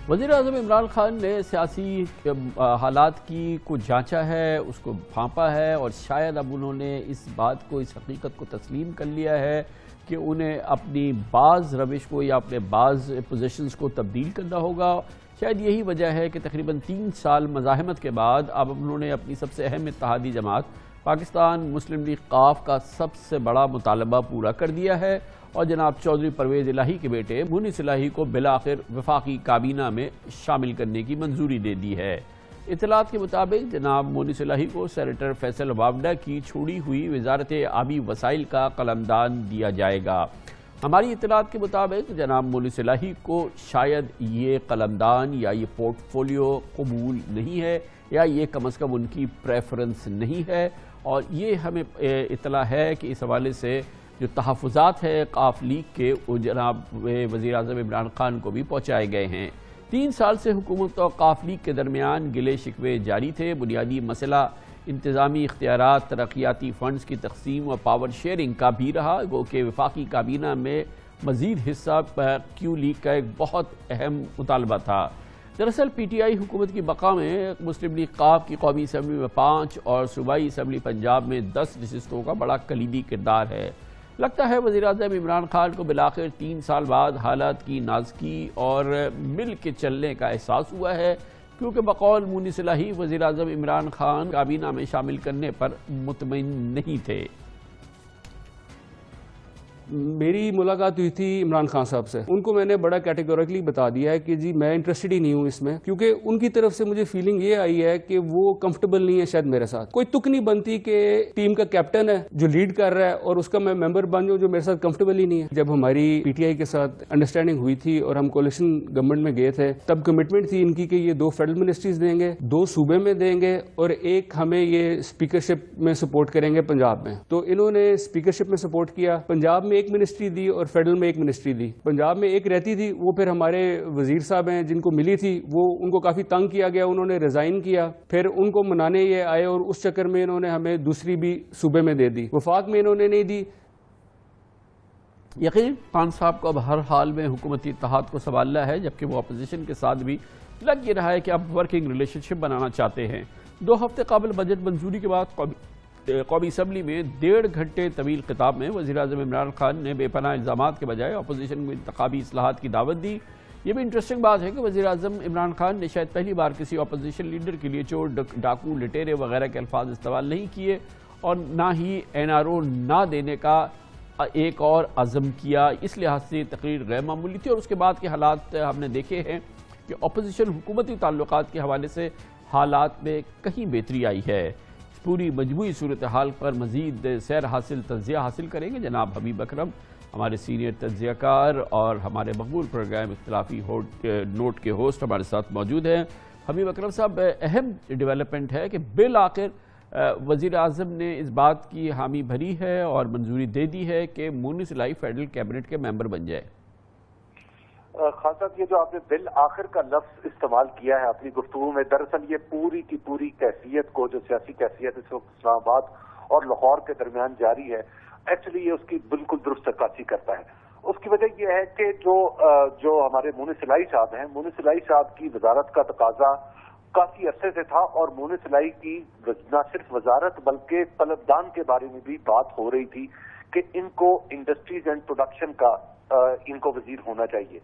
وزیر اعظم عمران خان نے سیاسی حالات کو جانچا ہے، اس کو بھانپا ہے، اور شاید اب انہوں نے اس بات کو، اس حقیقت کو تسلیم کر لیا ہے کہ انہیں اپنی بعض روش کو یا اپنے بعض پوزیشنز کو تبدیل کرنا ہوگا۔ شاید یہی وجہ ہے کہ تقریباً 3 سال مزاحمت کے بعد اب انہوں نے اپنی سب سے اہم اتحادی جماعت پاکستان مسلم لیگ ق کا سب سے بڑا مطالبہ پورا کر دیا ہے، اور جناب چودھری پرویز الہی کے بیٹے مونس الہی کو بالآخر وفاقی کابینہ میں شامل کرنے کی منظوری دے دی ہے۔ اطلاعات کے مطابق جناب مونس الہی کو سینیٹر فیصل وابڈہ کی چھوڑی ہوئی وزارت آبی وسائل کا قلمدان دیا جائے گا۔ ہماری اطلاعات کے مطابق جناب مونس الہی کو شاید یہ قلمدان یا یہ پورٹ فولیو قبول نہیں ہے، یا یہ کم از کم ان کی پریفرنس نہیں ہے، اور یہ ہمیں اطلاع ہے کہ اس حوالے سے جو تحفظات ہے ق لیگ کے، وہ جناب وزیر اعظم عمران خان کو بھی پہنچائے گئے ہیں۔ 3 سال سے حکومت اور ق لیگ کے درمیان گلے شکوے جاری تھے۔ بنیادی مسئلہ انتظامی اختیارات، ترقیاتی فنڈز کی تقسیم اور پاور شیئرنگ کا بھی رہا، گو کہ وفاقی کابینہ میں مزید حصہ کیو لیگ کا ایک بہت اہم مطالبہ تھا۔ دراصل پی ٹی آئی حکومت کی بقا میں مسلم لیگ ق کی قومی اسمبلی میں 5 اور صوبائی اسمبلی پنجاب میں 10 نشستوں کا بڑا کلیدی کردار ہے۔ لگتا ہے وزیر اعظم عمران خان کو بالآخر 3 سال بعد حالات کی نازکی اور مل کے چلنے کا احساس ہوا ہے، کیونکہ بقول مونس الہی وزیر اعظم عمران خان کابینہ میں شامل کرنے پر مطمئن نہیں تھے۔ میری ملاقات ہوئی تھی عمران خان صاحب سے، ان کو میں نے بڑا کیٹیگوریکلی بتا دیا ہے کہ جی میں انٹرسٹڈ ہی نہیں ہوں اس میں، کیونکہ ان کی طرف سے مجھے فیلنگ یہ آئی ہے کہ وہ کمفرٹیبل نہیں ہے شاید میرے ساتھ۔ کوئی تک نہیں بنتی کہ ٹیم کا کیپٹن ہے جو لیڈ کر رہا ہے اور اس کا میں ممبر بن جاؤں جو میرے ساتھ کمفرٹیبل ہی نہیں ہے۔ جب ہماری پی ٹی آئی کے ساتھ انڈرسٹینڈنگ ہوئی تھی اور ہم کولیشن گورنمنٹ میں گئے تھے، تب کمٹمنٹ تھی ان کی کہ یہ 2 فیڈرل منسٹریز دیں گے، 2 صوبے میں دیں گے، اور ایک ہمیں یہ اسپیکرشپ میں سپورٹ کریں گے پنجاب میں۔ تو انہوں نے اسپیکرشپ میں سپورٹ کیا، پنجاب میں 1 منسٹری دی اور فیڈرل میں 1 منسٹری دی۔ پنجاب میں 1 رہتی تھی، وہ پھر ہمارے وزیر صاحب ہیں جن کو ملی تھی، وہ ان کو کافی تنگ کیا گیا، انہوں نے ریزائن کیا، پھر ان کو منانے یہ آئے اور اس چکر میں انہوں نے ہمیں دوسری بھی صوبے میں دے دی، وفاق میں انہوں نے نہیں دی۔ یقین خان صاحب کو اب ہر حال میں حکومتی اتحاد کو سنبھالنا ہے، جبکہ وہ اپوزیشن کے ساتھ بھی لگ یہ رہا ہے کہ اب ورکنگ ریلیشن شپ بنانا چاہتے ہیں۔ 2 ہفتے قبل بجٹ منظوری کے بعد قومی اسمبلی میں 1.5 گھنٹے طویل خطاب میں وزیر اعظم عمران خان نے بے پناہ الزامات کے بجائے اپوزیشن کو انتخابی اصلاحات کی دعوت دی۔ یہ بھی انٹرسٹنگ بات ہے کہ وزیر اعظم عمران خان نے شاید پہلی بار کسی اپوزیشن لیڈر کے لیے چور، ڈاکو، لٹیرے وغیرہ کے الفاظ استعمال نہیں کیے، اور نہ ہی NRO نہ دینے کا ایک اور عزم کیا۔ اس لحاظ سے تقریر غیر معمولی تھی، اور اس کے بعد کے حالات ہم نے دیکھے ہیں کہ اپوزیشن حکومتی تعلقات کے حوالے سے حالات میں کہیں بہتری آئی ہے۔ پوری مجموعی صورتحال پر مزید تجزیہ حاصل کریں گے جناب حبیب اکرم، ہمارے سینئر تجزیہ کار اور ہمارے مقبول پروگرام اختلافی نوٹ کے ہوسٹ ہمارے ساتھ موجود ہیں۔ حبیب اکرم صاحب، اہم ڈیولپمنٹ ہے کہ بالآخر وزیر اعظم نے اس بات کی حامی بھری ہے اور منظوری دے دی ہے کہ مونس الہی فیڈرل کیبنٹ کے ممبر بن جائے۔ خان صاحب، یہ جو آپ نے بالآخر کا لفظ استعمال کیا ہے اپنی گفتگو میں، دراصل یہ پوری کی پوری کیفیت کو، جو سیاسی کیفیت اس وقت اسلام آباد اور لاہور کے درمیان جاری ہے، ایکچولی یہ اس کی بالکل درست عکاسی کرتا ہے۔ اس کی وجہ یہ ہے کہ جو ہمارے مونس الہی صاحب ہیں، مونس الہی صاحب کی وزارت کا تقاضا کافی عرصے سے تھا، اور مونس الہی کی نہ صرف وزارت بلکہ قلمدان کے بارے میں بھی بات ہو رہی تھی کہ ان کو انڈسٹریز اینڈ پروڈکشن کا ان کو وزیر ہونا چاہیے۔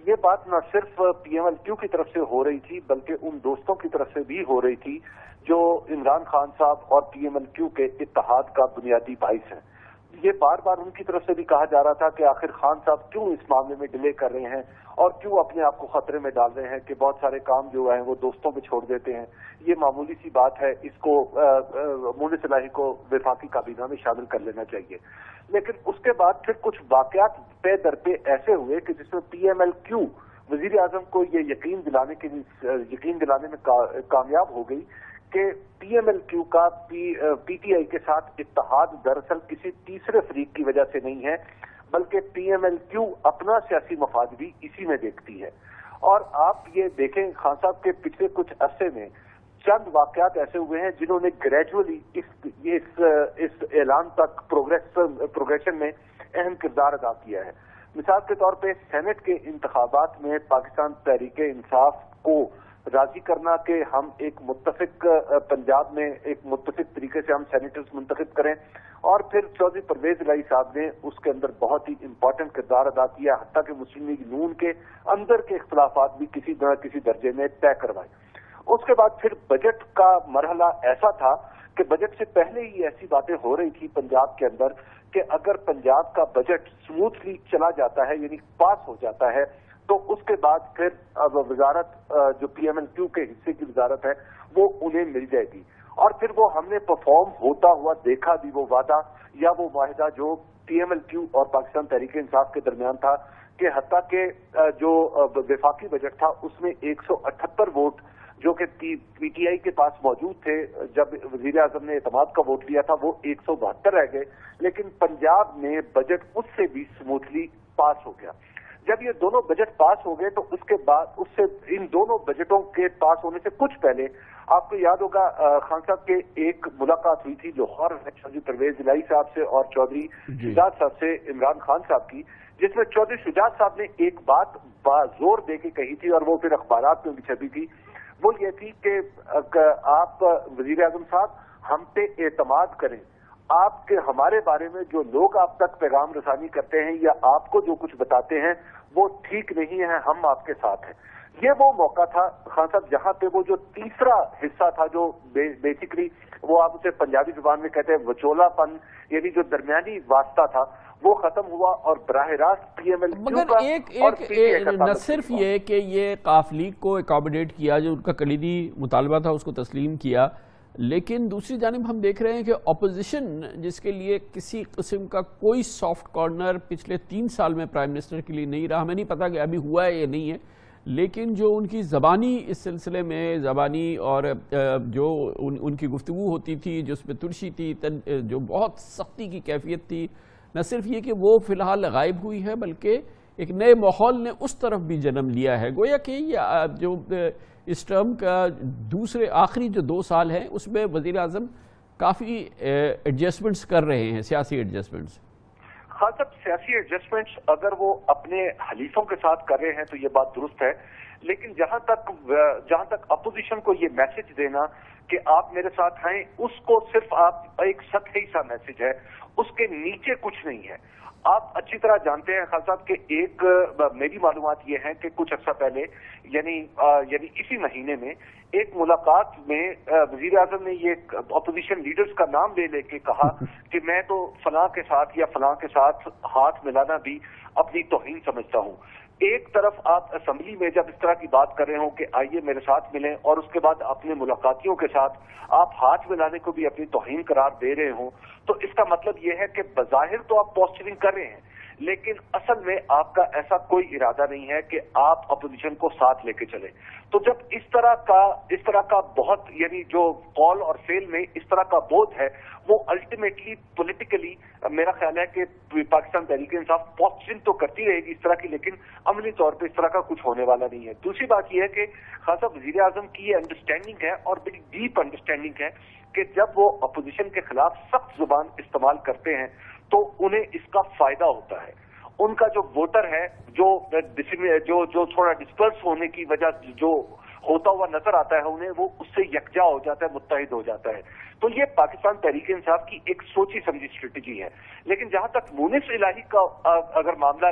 یہ بات نہ صرف PMLQ کی طرف سے ہو رہی تھی بلکہ ان دوستوں کی طرف سے بھی ہو رہی تھی جو عمران خان صاحب اور PMLQ کے اتحاد کا بنیادی باعث ہیں۔ یہ بار بار ان کی طرف سے بھی کہا جا رہا تھا کہ آخر خان صاحب کیوں اس معاملے میں ڈیلے کر رہے ہیں اور کیوں اپنے آپ کو خطرے میں ڈال رہے ہیں کہ بہت سارے کام جو ہیں وہ دوستوں پہ چھوڑ دیتے ہیں۔ یہ معمولی سی بات ہے، اس کو مونس الہی کو وفاقی کابینہ میں شامل کر لینا چاہیے۔ لیکن اس کے بعد پھر کچھ واقعات پے در پے ایسے ہوئے کہ جس میں PMLQ وزیر اعظم کو یہ یقین دلانے میں کامیاب ہو گئی کہ PMLQ کا PTI کے ساتھ اتحاد دراصل کسی تیسرے فریق کی وجہ سے نہیں ہے، بلکہ PMLQ اپنا سیاسی مفاد بھی اسی میں دیکھتی ہے۔ اور آپ یہ دیکھیں خان صاحب کے پچھلے کچھ عرصے میں چند واقعات ایسے ہوئے ہیں جنہوں نے گریجولی اس اعلان تک پروگریشن میں اہم کردار ادا کیا ہے۔ مثال کے طور پہ سینٹ کے انتخابات میں پاکستان تحریک انصاف کو راضی کرنا کہ ہم ایک متفق پنجاب میں ایک متفق طریقے سے ہم سینیٹرز منتخب کریں، اور پھر چودھری پرویز الہی صاحب نے اس کے اندر بہت ہی امپورٹنٹ کردار ادا کیا، حتیٰ کہ مسلم لیگ نون کے اندر کے اختلافات بھی کسی نہ کسی درجے میں طے کروائے۔ اس کے بعد پھر بجٹ کا مرحلہ ایسا تھا کہ بجٹ سے پہلے ہی ایسی باتیں ہو رہی تھی پنجاب کے اندر کہ اگر پنجاب کا بجٹ سموتھلی چلا جاتا ہے یعنی پاس ہو جاتا ہے تو اس کے بعد پھر اب وزارت جو پی ایم ایل کیو کے حصے کی وزارت ہے وہ انہیں مل جائے گی، اور پھر وہ ہم نے پرفارم ہوتا ہوا دیکھا بھی، وہ وعدہ یا وہ معاہدہ جو پی ایم ایل کیو اور پاکستان تحریک انصاف کے درمیان تھا کہ حتیٰ کہ جو وفاقی بجٹ تھا اس میں 178 ووٹ جو کہ پی ٹی آئی کے پاس موجود تھے جب وزیر اعظم نے اعتماد کا ووٹ لیا تھا، وہ 172 رہ گئے، لیکن پنجاب میں بجٹ اس سے بھی سموتھلی پاس ہو گیا۔ جب یہ دونوں بجٹ پاس ہو گئے تو اس کے بعد اس سے ان دونوں بجٹوں کے پاس ہونے سے کچھ پہلے آپ کو یاد ہوگا خان صاحب کے ایک ملاقات ہوئی تھی لاہور میں چودھری پرویز الہی صاحب سے اور چودھری شجاعت صاحب سے عمران خان صاحب کی، جس میں چودھری شجاعت صاحب نے ایک بات زور دے کے کہی تھی اور وہ پھر اخبارات میں بھی چھپی تھی، وہ یہ تھی کہ آپ وزیر اعظم صاحب ہم پہ اعتماد کریں، آپ کے ہمارے بارے میں جو لوگ آپ تک پیغام رسانی کرتے ہیں یا آپ کو جو کچھ بتاتے ہیں وہ ٹھیک نہیں ہے، ہم آپ کے ساتھ ہیں۔ یہ وہ موقع تھا خان صاحب جہاں پہ وہ جو تیسرا حصہ تھا جو بیسیکلی وہ آپ اسے پنجابی زبان میں کہتے ہیں وچولا پن، یعنی جو درمیانی واسطہ تھا وہ ختم ہوا اور براہ راست پی ایم ایل کیو کا اور پی ٹی آئی کا نہ صرف یہ کہ یہ قاف لیگ کو اکاموڈیٹ کیا، جو ان کا کلیدی مطالبہ تھا اس کو تسلیم کیا، لیکن دوسری جانب ہم دیکھ رہے ہیں کہ اپوزیشن جس کے لیے کسی قسم کا کوئی سافٹ کارنر پچھلے 3 سال میں پرائم منسٹر کے لیے نہیں رہا، ہمیں نہیں پتا کہ ابھی ہوا ہے یا نہیں ہے، لیکن جو ان کی زبانی اس سلسلے میں زبانی اور جو ان کی گفتگو ہوتی تھی جس میں ترشی تھی، جو بہت سختی کی کیفیت تھی، نہ صرف یہ کہ وہ فی الحال غائب ہوئی ہے بلکہ ایک نئے ماحول نے اس طرف بھی جنم لیا ہے۔ گویا کہ یہ جو اس ٹرم کا دوسرے آخری جو 2 سال ہیں اس میں وزیر اعظم کافی ایڈجسٹمنٹس کر رہے ہیں، سیاسی ایڈجسٹمنٹس۔ خاص طور سیاسی ایڈجسٹمنٹس اگر وہ اپنے حلیفوں کے ساتھ کر رہے ہیں تو یہ بات درست ہے، لیکن جہاں تک اپوزیشن کو یہ میسج دینا کہ آپ میرے ساتھ ہیں، اس کو صرف آپ ایک سطحی سا میسج ہے، اس کے نیچے کچھ نہیں ہے۔ آپ اچھی طرح جانتے ہیں خان صاحب کہ ایک میری معلومات یہ ہے کہ کچھ عرصہ پہلے یعنی اسی مہینے میں ایک ملاقات میں وزیر اعظم نے یہ اپوزیشن لیڈرز کا نام لے لے کے کہا کہ میں تو فلاں کے ساتھ یا فلاں کے ساتھ ہاتھ ملانا بھی اپنی توہین سمجھتا ہوں۔ ایک طرف آپ اسمبلی میں جب اس طرح کی بات کر رہے ہوں کہ آئیے میرے ساتھ ملیں، اور اس کے بعد اپنے ملاقاتیوں کے ساتھ آپ ہاتھ ملانے کو بھی اپنی توہین قرار دے رہے ہوں، تو اس کا مطلب یہ ہے کہ بظاہر تو آپ پوسچرنگ کر رہے ہیں لیکن اصل میں آپ کا ایسا کوئی ارادہ نہیں ہے کہ آپ اپوزیشن کو ساتھ لے کے چلیں۔ تو جب اس طرح کا بہت یعنی جو قول اور فعل میں اس طرح کا بوجھ ہے وہ الٹیمیٹلی پولیٹیکلی میرا خیال ہے کہ پاکستان تحریک انصاف پوسچرنگ تو کرتی رہے گی اس طرح کی، لیکن عملی طور پہ اس طرح کا کچھ ہونے والا نہیں ہے۔ دوسری بات یہ ہے کہ خاص طور وزیر اعظم کی یہ انڈرسٹینڈنگ ہے اور بڑی ڈیپ انڈرسٹینڈنگ ہے کہ جب وہ اپوزیشن کے خلاف سخت زبان استعمال کرتے ہیں تو انہیں اس کا فائدہ ہوتا ہے۔ ان کا جو ووٹر ہے جو تھوڑا ڈسپرس ہونے کی وجہ جو ہوتا ہوا نظر آتا ہے انہیں، وہ اس سے یکجا ہو جاتا ہے، متحد ہو جاتا ہے۔ تو یہ پاکستان تحریک انصاف کی ایک سوچی سمجھی اسٹریٹجی ہے۔ لیکن جہاں تک مونس الہی کا اگر معاملہ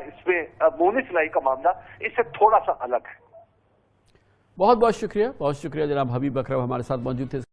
مونس الہی کا معاملہ اس سے تھوڑا سا الگ ہے۔ بہت بہت شکریہ جناب حبیب اکرم ہمارے ساتھ موجود تھے۔